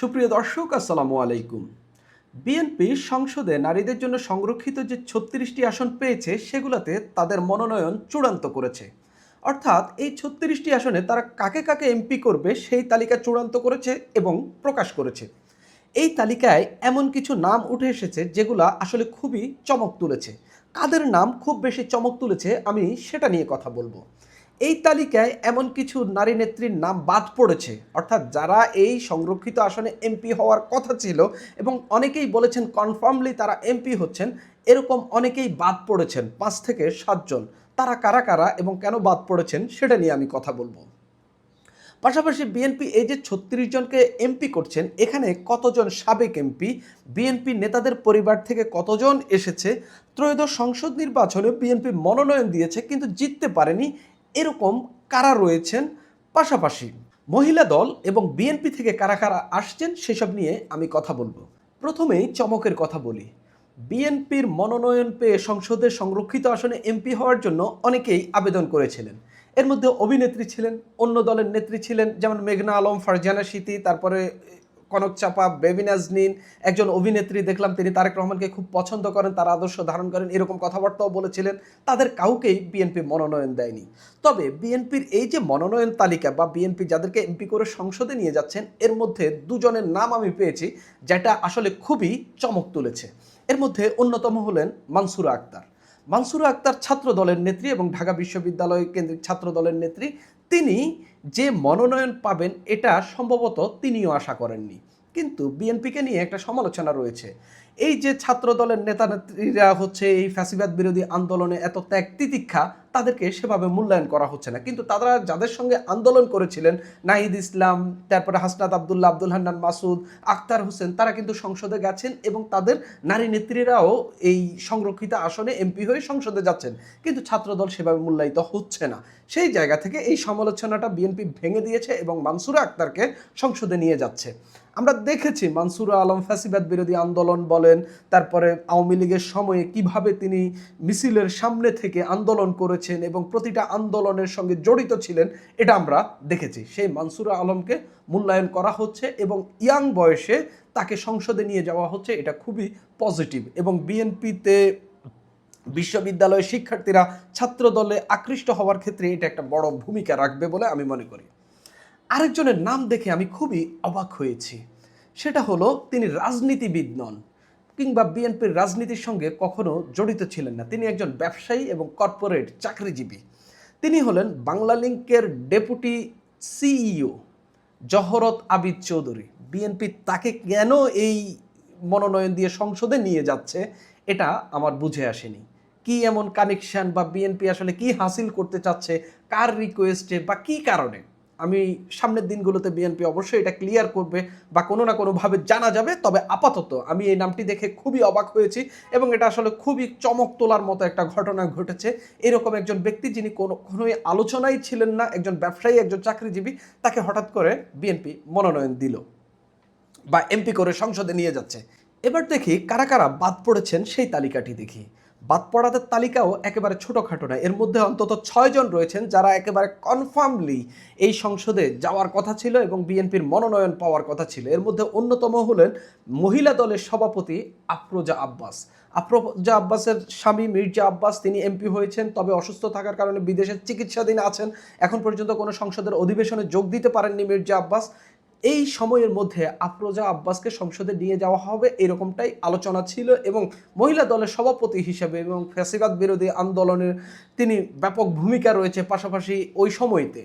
সুপ্রিয় দর্শক, আসসালামু আলাইকুম। বিএনপি সংসদে নারীদের জন্য সংরক্ষিত যে ৩৬টি আসন পেয়েছে সেগুলোতে তাদের মনোনয়ন চূড়ান্ত করেছে। অর্থাৎ এই ৩৬টি আসনে তারা কাকে কাকে এমপি করবে সেই তালিকা চূড়ান্ত করেছে এবং প্রকাশ করেছে। এই তালিকায় এমন কিছু নাম উঠে এসেছে যেগুলা আসলে খুবই চমক তুলেছে। কাদের নাম খুব বেশি চমক তুলেছে আমি সেটা নিয়ে কথা বলবো। এই তালিকায় এমন কিছু নারী নেত্রীর নাম বাদ পড়েছে, অর্থাৎ যারা এই সংরক্ষিত আসনে এমপি হওয়ার কথা ছিল এবং অনেকেই বলেছেন কনফার্মলি তারা এমপি হচ্ছেন, এরকম অনেকেই বাদ পড়েছেন ৫ থেকে ৭ জন। তারা কারা কারা এবং কেন বাদ পড়েছেন সেটা নিয়ে আমি কথা বলবো। পাশাপাশি বিএনপি এই যে ৩৬ জনকে এমপি করছেন, এখানে কতজন সাবেক এমপি, বিএনপি নেতাদের পরিবার থেকে কতজন এসেছে, ত্রয়োদশ সংসদ নির্বাচনে বিএনপি মনোনয়ন দিয়েছে কিন্তু জিততে পারেনি, এরকম কারা রয়েছেন, পাশাপাশি মহিলা দল এবং বিএনপি থেকে কারা কারা আসছেন সেসব নিয়ে আমি কথা বলবো। প্রথমেই চমকের কথা বলি। বিএনপির মনোনয়ন পেয়ে সংসদের সংরক্ষিত আসনে এমপি হওয়ার জন্য অনেকেই আবেদন করেছিলেন। এর মধ্যে অভিনেত্রী ছিলেন, অন্য দলের নেত্রী ছিলেন, যেমন মেঘনা আলম, ফারজানা সিথি, তারপরে কনক চাপা, বেবি নাজনীন। একজন অভিনেত্রী দেখলাম তিনি তারেক রহমানকে খুব পছন্দ করেন, তার আদর্শ ধারণ করেন, এরকম কথাবার্তাও বলেছিলেন। তাদের কাউকেই বিএনপি মনোনয়ন দেয়নি। তবে বিএনপির এই যে মনোনয়ন তালিকা বা বিএনপি যাদেরকে এমপি করে সংসদে নিয়ে যাচ্ছেন, এর মধ্যে দুজনের নাম আমি পেয়েছি যেটা আসলে খুবই চমক তুলেছে। এর মধ্যে অন্যতম হলেন মানসুরা আক্তার। মানসুরা আক্তার ছাত্র দলের নেত্রী এবং ঢাকা বিশ্ববিদ্যালয় কেন্দ্রিক ছাত্র দলের নেত্রী। তিনি যে মনোনয়ন পাবেন এটা সম্ভবত তিনিও আশা করেননি, কিন্তু বিএনপিকে নিয়ে একটা সমালোচনা রয়েছে। এই যে ছাত্র দলের নেতা নেত্রীরা হচ্ছে এই ফ্যাসিবাদ বিরোধী আন্দোলনে এত ত্যাগ তিতিক্ষা, তাদেরকে সেভাবে মূল্যায়ন করা হচ্ছে না। কিন্তু তারা যাদের সঙ্গে আন্দোলন করেছিলেন, নাহিদ ইসলাম, তারপরে হাসনাত আবদুল্লাহ, আব্দুল হান্নান মাসুদ, আক্তার হোসেন, তারা কিন্তু সংসদে গেছেন এবং তাদের নারী নেত্রীরাও এই সংরক্ষিত আসনে এমপি হয়ে সংসদে যাচ্ছেন, কিন্তু ছাত্রদল সেভাবে মূল্যায়িত হচ্ছে না। সেই জায়গা থেকে এই সমালোচনাটা বিএনপি ভেঙে দিয়েছে এবং মানসুরা আক্তারকে সংসদে নিয়ে যাচ্ছে। আমরা দেখেছি মানসুরা আলম ফ্যাসিবাদ বিরোধী আন্দোলন বলেন, তারপরে আওয়ামী লীগের সময়ে কিভাবে তিনি মিছিলের সামনে থেকে আন্দোলন করেছেন এবং প্রতিটা আন্দোলনের সঙ্গে জড়িত ছিলেন, এটা আমরা দেখেছি। সেই মানসুরা আলমকে মূল্যায়ন করা হচ্ছে এবং ইয়াং বয়সে তাকে সংসদে নিয়ে যাওয়া হচ্ছে, এটা খুবই পজিটিভ। এবং বিএনপিতে বিশ্ববিদ্যালয়ের শিক্ষার্থীরা ছাত্র দলে আকৃষ্ট হওয়ার ক্ষেত্রে এটা একটা বড় ভূমিকা রাখবে বলে আমি মনে করি। আরেকজনের নাম দেখে আমি খুবই অবাক হয়েছি। সেটা হলো, তিনি রাজনীতিবিদ নন কিংবা বিএনপির রাজনীতির সঙ্গে কখনো জড়িত ছিলেন না। তিনি একজন ব্যবসায়ী এবং কর্পোরেট চাকরিজীবী। তিনি হলেন বাংলালিংকের deputy CEO Jaharat Abid Chowdhury. BNP তাকে কেন এই মনোনয়ন দিয়ে সংসদে নিয়ে যাচ্ছে এটা আমার বুঝে আসেনি। কি এমন কানেকশন বা বিএনপি আসলে কি হাসিল করতে চাচ্ছে, কার রিকোয়েস্টে বা কি কারণে, আমি সামনের দিনগুলোতে বিএনপি অবশ্যই এটা ক্লিয়ার করবে বা কোনো না কোনোভাবে জানা যাবে। তবে আপাতত আমি এই নামটি দেখে খুবই অবাক হয়েছি এবং এটা আসলে খুবই চমক তোলার মতো একটা ঘটনা ঘটেছে। এরকম একজন ব্যক্তি যিনি কোনোই আলোচনায় ছিলেন না, একজন ব্যবসায়ী, একজন চাকরিজীবী, তাকে হঠাৎ করে বিএনপি মনোনয়ন দিল বা এমপি করে সংসদে নিয়ে যাচ্ছে। এবার দেখি কারা কারা বাদ পড়েছেন সেই তালিকাটি দেখি। বাদ পড়াদের তালিকাও একেবারে ছোটোখাটো না, এর মধ্যে অন্তত ৬ জন রয়েছেন যারা একেবারে কনফার্মলি এই সংসদে যাওয়ার কথা ছিল এবং বিএনপির মনোনয়ন পাওয়ার কথা ছিল। এর মধ্যে অন্যতম হলেন মহিলা দলের সভাপতি আফরোজা আব্বাস। আফরোজা আব্বাসের স্বামী মির্জা আব্বাস, তিনি এমপি হয়েছেন, তবে অসুস্থ থাকার কারণে বিদেশে চিকিৎসাধীন আছেন। এখন পর্যন্ত কোনো সংসদের অধিবেশনে যোগ দিতে পারেননি মির্জা আব্বাস। এই সময়ের মধ্যে আফরোজা আব্বাসকে সংসদে নিয়ে যাওয়া হবে এরকমটাই আলোচনা ছিল এবং মহিলা দলের সভাপতি হিসেবে এবং ফ্যাসিবাদ বিরোধী আন্দোলনের তিনি ব্যাপক ভূমিকা রয়েছে। পাশাপাশি ওই সময়তে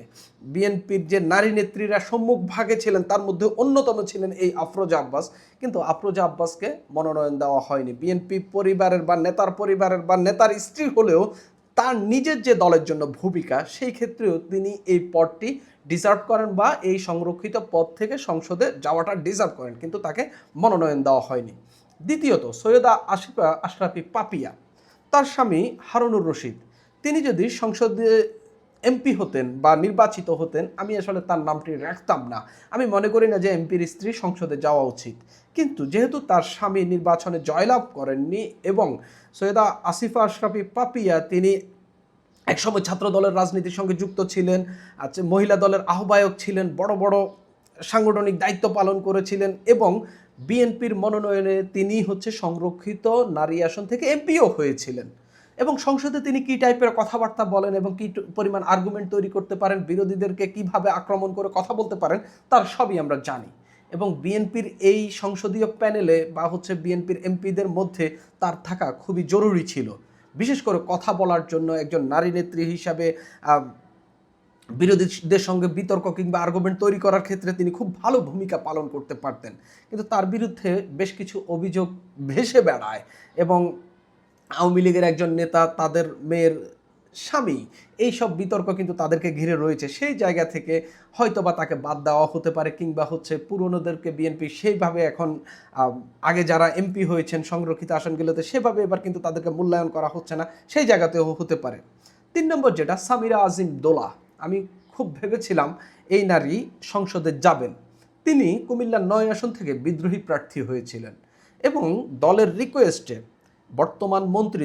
বিএনপির যে নারী নেত্রীরা সম্মুখ ভাগে ছিলেন তার মধ্যে অন্যতম ছিলেন এই আফরোজা আব্বাস, কিন্তু আফরোজা আব্বাসকে মনোনয়ন দেওয়া হয়নি। বিএনপি পরিবারের বা নেতার পরিবারের বা নেতার স্ত্রী হলেও তার নিজের যে দলের জন্য ভূমিকা, সেই ক্ষেত্রেও তিনি এই পদটি ডিজার্ভ করেন বা এই সংরক্ষিত পদ থেকে সংসদে যাওয়াটা ডিজার্ভ করেন, কিন্তু তাকে মনোনয়ন দেওয়া হয়নি। দ্বিতীয়ত সৈয়দা আসিফা আশরাফি পাপিয়া, তার স্বামী হারুনুর রশিদ, তিনি যদি সংসদে এমপি হতেন বা নির্বাচিত হতেন, আমি আসলে তার নামটি রাখতাম না। আমি মনে করি না যে এমপির স্ত্রী সংসদে যাওয়া উচিত, কিন্তু যেহেতু তার স্বামী নির্বাচনে জয়লাভ করেননি এবং সৈয়দা আসিফা আশরাফি পাপিয়া তিনি একসময় ছাত্র দলের রাজনীতির সঙ্গে যুক্ত ছিলেন, মহিলা দলের আহ্বায়ক ছিলেন, বড় বড় সাংগঠনিক দায়িত্ব পালন করেছিলেন এবং বিএনপির মনোনয়নে তিনি হচ্ছে সংরক্ষিত নারী আসন থেকে এমপিও হয়েছিলেন। এবং সংসদে তিনি কী টাইপের কথাবার্তা বলেন এবং কী পরিমাণ আর্গুমেন্ট তৈরি করতে পারেন, বিরোধীদেরকে কিভাবে আক্রমণ করে কথা বলতে পারেন, তার সবই আমরা জানি। এবং বিএনপির এই সংসদীয় প্যানেলে বা হচ্ছে বিএনপির এমপিদের মধ্যে তার থাকা খুবই জরুরি ছিল, বিশেষ করে কথা বলার জন্য একজন নারী নেত্রী হিসাবে বিরোধীদের সঙ্গে বিতর্ক কিংবা আর্গুমেন্ট তৈরি করার ক্ষেত্রে তিনি খুব ভালো ভূমিকা পালন করতে পারতেন। কিন্তু তার বিরুদ্ধে বেশ কিছু অভিযোগ ভেসে বেড়ায় এবং আওয়ামী লীগের একজন নেতা, তাদের মেয়ের স্বামী, এই সব বিতর্ক কিন্তু তাদেরকে ঘিরে রয়েছে। সেই জায়গা থেকে হয়তোবা তাকে বাদ দেওয়া হতে পারে কিংবা হচ্ছে পুরনোদেরকে বিএনপি সেইভাবে এখন আগে যারা এমপি হয়েছেন সংরক্ষিত আসনগুলোতে সেভাবে এবার কিন্তু তাদেরকে মূল্যায়ন করা হচ্ছে না, সেই জায়গাতেও হতে পারে। 3 নম্বর যেটা, সামিরা আজিম দোলা। আমি খুব ভেবেছিলাম এই নারী সংসদে যাবেন। তিনি কুমিল্লার 9 আসন থেকে বিদ্রোহী প্রার্থী হয়েছিলেন এবং দলের রিকোয়েস্টে বর্তমান মন্ত্রী,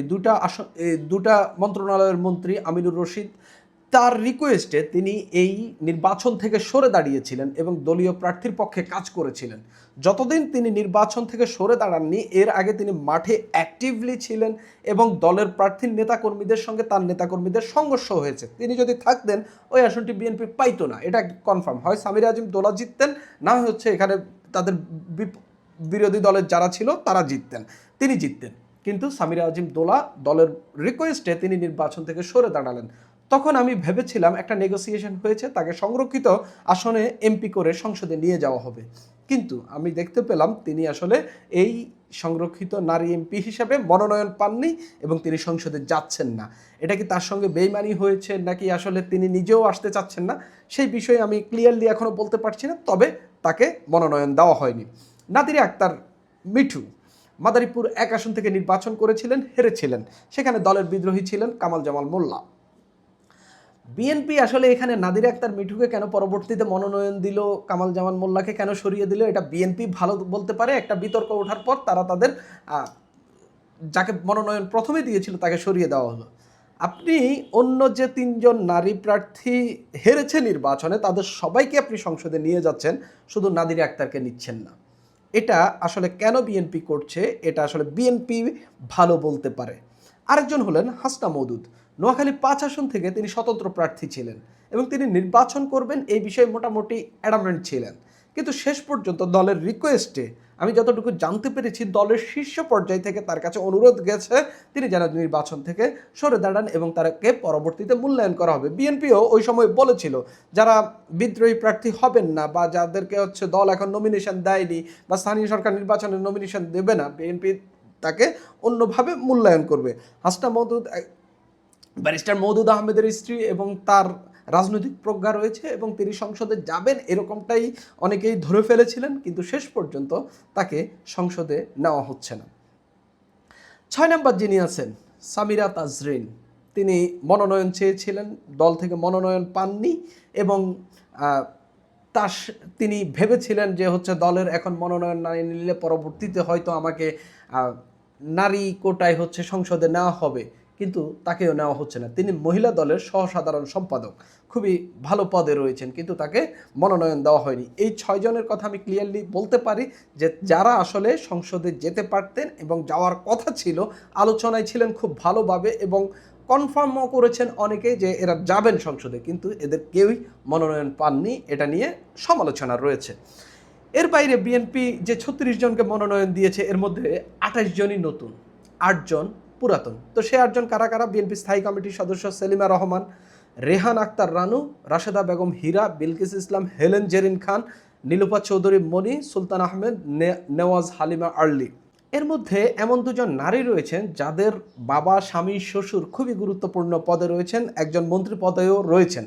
দুটা মন্ত্রণালয়ের মন্ত্রী আমিনুর রশিদ, তার রিকোয়েস্টে তিনি এই নির্বাচন থেকে সরে দাঁড়িয়েছিলেন এবং দলীয় প্রার্থীর পক্ষে কাজ করেছিলেন। যতদিন তিনি নির্বাচন থেকে সরে দাঁড়াননি, এর আগে তিনি মাঠে অ্যাক্টিভলি ছিলেন এবং দলের প্রার্থীর নেতাকর্মীদের সঙ্গে তার নেতাকর্মীদের সংঘর্ষ হয়েছে। তিনি যদি থাকতেন ওই আসনটি বিএনপি পাইতো না, এটা কনফার্ম। হয় সামিরা আজিম দোলা জিততেন, না হচ্ছে এখানে তাদের বিরোধী দলের যারা ছিল তারা জিততেন, তিনি জিততেন। কিন্তু সামিরা আজিম দোলা দলের রিকোয়েস্টে তিনি নির্বাচন থেকে সরে দাঁড়ালেন। তখন আমি ভেবেছিলাম একটা নেগোসিয়েশন হয়েছে, তাকে সংরক্ষিত আসনে এমপি করে সংসদে নিয়ে যাওয়া হবে। কিন্তু আমি দেখতে পেলাম তিনি আসলে এই সংরক্ষিত নারী এমপি হিসাবে মনোনয়ন পাননি এবং তিনি সংসদে যাচ্ছেন না। এটা কি তার সঙ্গে বেইমানি হয়েছে নাকি আসলে তিনি নিজেও আসতে চাচ্ছেন না, সেই বিষয়ে আমি ক্লিয়ারলি এখনও বলতে পারছি না। তবে তাকে মনোনয়ন দেওয়া হয়নি। নাদিরা আক্তার মিঠু মাদারীপুর 1 আসন থেকে নির্বাচন করেছিলেন, হেরেছিলেন। সেখানে দলের বিদ্রোহী ছিলেন কামাল জামাল মোল্লা। বিএনপি আসলে এখানে নাদিরা আক্তার মিঠুকে কেন পরবর্তীতে মনোনয়ন দিল, কামাল জামাল মোল্লাকে কেন সরিয়ে দিল, এটা বিএনপি ভালো বলতে পারে। একটা বিতর্ক ওঠার পর তারা তাদের যাকে মনোনয়ন প্রথমে দিয়েছিল তাকে সরিয়ে দেওয়া হলো। আপনি অন্য যে 3 জন নারী প্রার্থী হেরেছে নির্বাচনে, তাদের সবাইকে আপনি সংসদে নিয়ে যাচ্ছেন, শুধু নাদিরা আক্তারকে নিচ্ছেন না। এটা আসলে কেন বিএনপি করছে, এটা আসলে বিএনপি ভালো বলতে পারে। আরেকজন হলেন হাসনা মওদুদ। নোয়াখালী 5 আসন থেকে তিনি স্বতন্ত্র প্রার্থী ছিলেন এবং তিনি নির্বাচন করবেন এই বিষয়ে মোটামুটি অ্যাডামেন্ট ছিলেন। কিন্তু শেষ পর্যন্ত দলের রিকোয়েস্টে আমি যতটুকু জানতে পেরেছি, দলের শীর্ষ পর্যায় থেকে তার কাছে অনুরোধ গেছে তিনি যেন নির্বাচন থেকে সরে দাঁড়ান এবং তাকে পরবর্তীতে মূল্যায়ন করা হবে। বিএনপিও ওই সময় বলেছিল যারা বিদ্রোহী প্রার্থী হবেন না বা যাদেরকে হচ্ছে দল এখন নমিনেশন দেয়নি বা স্থানীয় সরকার নির্বাচনে নমিনেশন দেবে না, বিএনপি তাকে অন্যভাবে মূল্যায়ন করবে। হাসনা মওদুদ ব্যারিস্টার মওদুদ আহমেদের স্ত্রী এবং তার রাজনৈতিক প্রজ্ঞা রয়েছে এবং তিনি সংসদে যাবেন এরকমটাই অনেকেই ধরে ফেলেছিলেন, কিন্তু শেষ পর্যন্ত তাকে সংসদে নেওয়া হচ্ছে না। 6 নম্বর যিনি আছেন সামিরা তাজরিন, তিনি মনোনয়ন চেয়েছিলেন, দল থেকে মনোনয়ন পাননি এবং তিনি ভেবেছিলেন যে হচ্ছে দলের এখন মনোনয়ন না নিলে পরবর্তীতে হয়তো আমাকে নারী কোটায় হচ্ছে সংসদে নেওয়া হবে, কিন্তু তাকেও নেওয়া হচ্ছে না। তিনি মহিলা দলের সহসাধারণ সম্পাদক, খুবই ভালো পদে রয়েছেন, কিন্তু তাকে মনোনয়ন দেওয়া হয়নি। এই 6 জনের কথা আমি ক্লিয়ারলি বলতে পারি যে যারা আসলে সংসদে যেতে পারতেন এবং যাওয়ার কথা ছিল, আলোচনায় ছিলেন খুব ভালোভাবে এবং কনফার্মও করেছেন অনেকে যে এরা যাবেন সংসদে, কিন্তু এদের কেউই মনোনয়ন পাননি। এটা নিয়ে সমালোচনা রয়েছে। এর বাইরে বিএনপি যে 36 জনকে মনোনয়ন দিয়েছে, এর মধ্যে 28 জনই নতুন, 8 জন পুরাতন। তো সে 8 জন কারা কারা? বিএনপি স্থায়ী কমিটির সদস্য সেলিমা রহমান, রেহান আক্তার রানু, রাশেদা বেগম হীরা, বিলকিস ইসলাম, হেলেন জেরিন খান, নীলুফা চৌধুরী মনি, সুলতান আহমেদ, নেওয়াজ হালিমা আর্লি। এর মধ্যে এমন 2 জন নারী রয়েছেন যাদের বাবা, স্বামী, শ্বশুর খুবই গুরুত্বপূর্ণ পদে রয়েছেন, একজন মন্ত্রী পদেও রয়েছেন।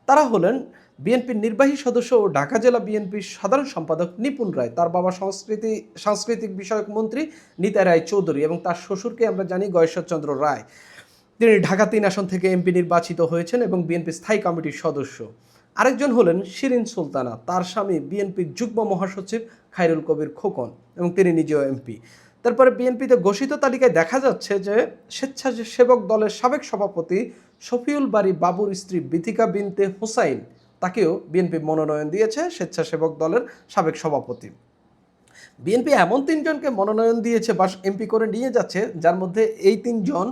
তারা হলেন বিএনপির নির্বাহী সদস্য ও ঢাকা জেলা বিএনপির সাধারণ সম্পাদক নিপুণ রায়, তার বাবা সাংস্কৃতিক বিষয়ক মন্ত্রী নিতাই রায় চৌধুরী এবং তার শ্বশুরকে আমরা জানি গয়েশ্বরচন্দ্র রায়। তিনি ঢাকা 3 আসন থেকে এমপি নির্বাচিত হয়েছেন এবং বিএনপি স্থায়ী কমিটির সদস্য। আরেকজন হলেন শিরিন সুলতানা, তার স্বামী বিএনপির যুগ্ম মহাসচিব খায়রুল কবির খোকন এবং তিনি নিজেও এমপি। তারপরে বিএনপিতে ঘোষিত তালিকায় দেখা যাচ্ছে যে স্বেচ্ছাসেবক দলের সাবেক সভাপতি শফিউল বারী বাবুর স্ত্রী বিথিকা বিনতে হুসাইন তাকেও বিএনপি মনোনয়ন দিয়েছে, স্বেচ্ছাসেবক দলের সাবেক সভাপতি। বিএনপি এমন 3 জনকে মনোনয়ন দিয়েছে বা এমপি করে নিয়ে যাচ্ছে, যার মধ্যে এই 3 জন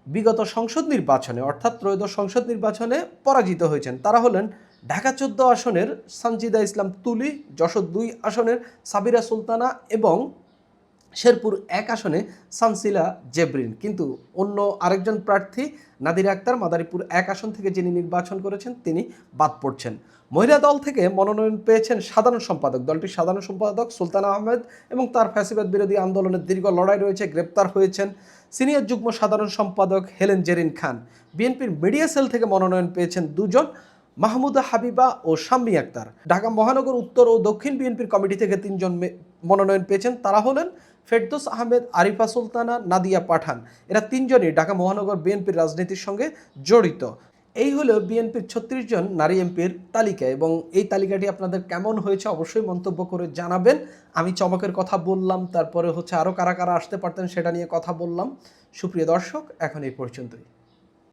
বিগত সংসদ নির্বাচনে অর্থাৎ ত্রয়োদশ সংসদ নির্বাচনে পরাজিত হয়েছেন। তারা হলেন ঢাকা 14 আসনের সানজিদা ইসলাম তুলি, যশোর 2 আসনের সাবিরা সুলতানা এবং শেরপুর 1 আসনে সানসিলা জেবরিন। কিন্তু অন্য আরেকজন প্রার্থী নাদিরা আক্তার মাদারীপুর 1 আসন থেকে যিনি নির্বাচন করেছেন তিনি বাদ পড়ছেন। মহিলা দল থেকে মনোনয়ন পেয়েছেন সাধারণ সম্পাদক, দলটির সাধারণ সম্পাদক সুলতানা আহমেদ এবং তার ফ্যাসিবাদ বিরোধী আন্দোলনের দীর্ঘ লড়াই রয়েছে, গ্রেপ্তার হয়েছেন। সিনিয়র যুগ্ম সাধারণ সম্পাদক হেলেন জেরিন খান। বিএনপির মিডিয়া সেল থেকে মনোনয়ন পেয়েছেন 2 জন, মাহমুদা হাবিবা ও শাম্মী আক্তার। ঢাকা মহানগর উত্তর ও দক্ষিণ বিএনপির কমিটি থেকে 3 জন মনোনয়ন পেয়েছেন। তারা হলেন ফেরদৌস আহমেদ, আরিফা সুলতানা, নাদিয়া পাঠান। এরা 3 জনই ঢাকা মহানগর বিএনপির রাজনীতির সঙ্গে জড়িত। এই হলো বিএনপির 36 জন নারী এমপির তালিকা, এবং এই তালিকাটি আপনাদের কেমন হয়েছে অবশ্যই মন্তব্য করে জানাবেন। আমি চমকের কথা বললাম, তারপরে আরও কারা কারা আসতে পারতেন সেটা নিয়ে কথা বললাম। সুপ্রিয় দর্শক, এখন এই পর্যন্তই।